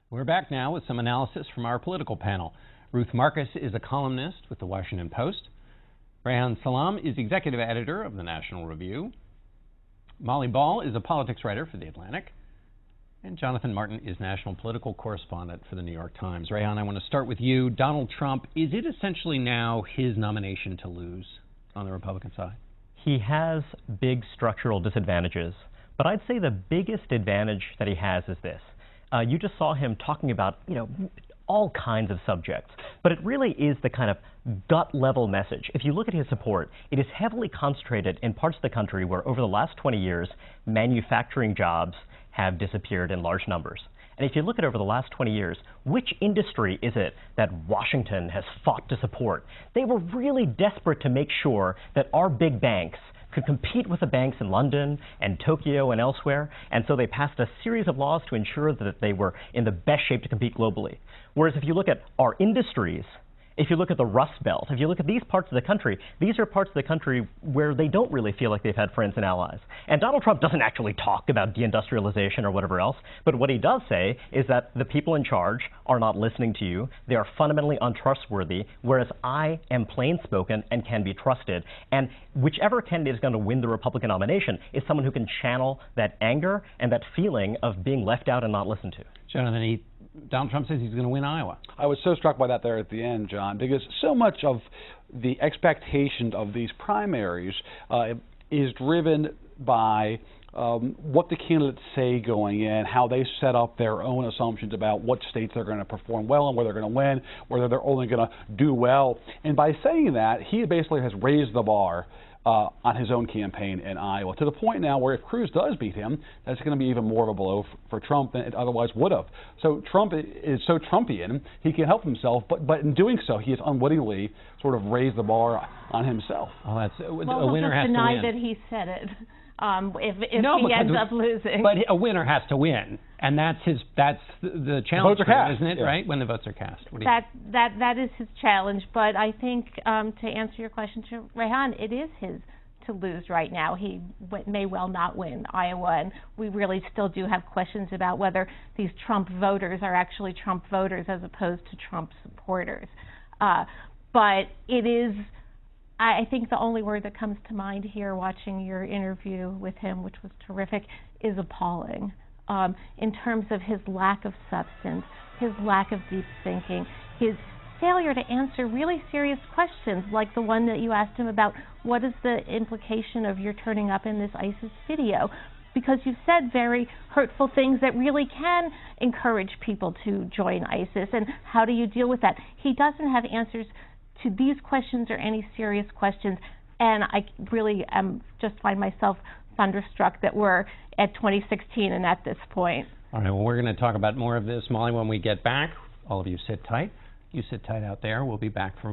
We're back now with some analysis from our political panel. Ruth Marcus is a columnist with The Washington Post. Reihan Salam is executive editor of The National Review. Molly Ball is a politics writer for The Atlantic. And Jonathan Martin is national political correspondent for The New York Times. Reihan, I want to start with you. Donald Trump, is it essentially now his nomination to lose on the Republican side? He has big structural disadvantages, but I'd say the biggest advantage that he has is this. You just saw him talking about, all kinds of subjects, but it really is the kind of gut-level message. If you look at his support, it is heavily concentrated in parts of the country where over the last 20 years, manufacturing jobs have disappeared in large numbers. And if you look at over the last 20 years, which industry is it that Washington has fought to support? They were really desperate to make sure that our big banks could compete with the banks in London and Tokyo and elsewhere, and so they passed a series of laws to ensure that they were in the best shape to compete globally. Whereas if you look at our industries, if you look at the Rust Belt, if you look at these parts of the country, these are parts of the country where they don't really feel like they've had friends and allies. And Donald Trump doesn't actually talk about deindustrialization or whatever else, but what he does say is that the people in charge are not listening to you, they are fundamentally untrustworthy, whereas I am plain-spoken and can be trusted. And whichever candidate is going to win the Republican nomination is someone who can channel that anger and that feeling of being left out and not listened to. Jonathan, Donald Trump says he's going to win Iowa. I was so struck by that there at the end, John, because so much of the expectation of these primaries is driven by what the candidates say going in, how they set up their own assumptions about what states they're going to perform well and where they're going to win, whether they're only going to do well. And by saying that, he basically has raised the bar on his own campaign in Iowa, to the point now where if Cruz does beat him, that's going to be even more of a blow for Trump than it otherwise would have. So Trump is so Trumpian, he can help himself, but in doing so, he has unwittingly sort of raised the bar on himself. Oh, that's a winner has to win. Deny that he said it. If he ends up losing. But a winner has to win, and that's the challenge, isn't it? Yeah. Right, when the votes are cast. That is his challenge. But I think to answer your question, to Reihan, it is his to lose right now. He may well not win Iowa, and we really still do have questions about whether these Trump voters are actually Trump voters as opposed to Trump supporters. But it is. I think the only word that comes to mind here watching your interview with him, which was terrific, is appalling. In terms of his lack of substance, his lack of deep thinking, his failure to answer really serious questions like the one that you asked him about what is the implication of your turning up in this ISIS video, because you've said very hurtful things that really can encourage people to join ISIS, and how do you deal with that? He doesn't have answers to these questions or any serious questions, and I really just find myself thunderstruck that we're at 2016 and at this point. All right, well, we're going to talk about more of this, Molly, when we get back. All of you sit tight. You sit tight out there. We'll be back for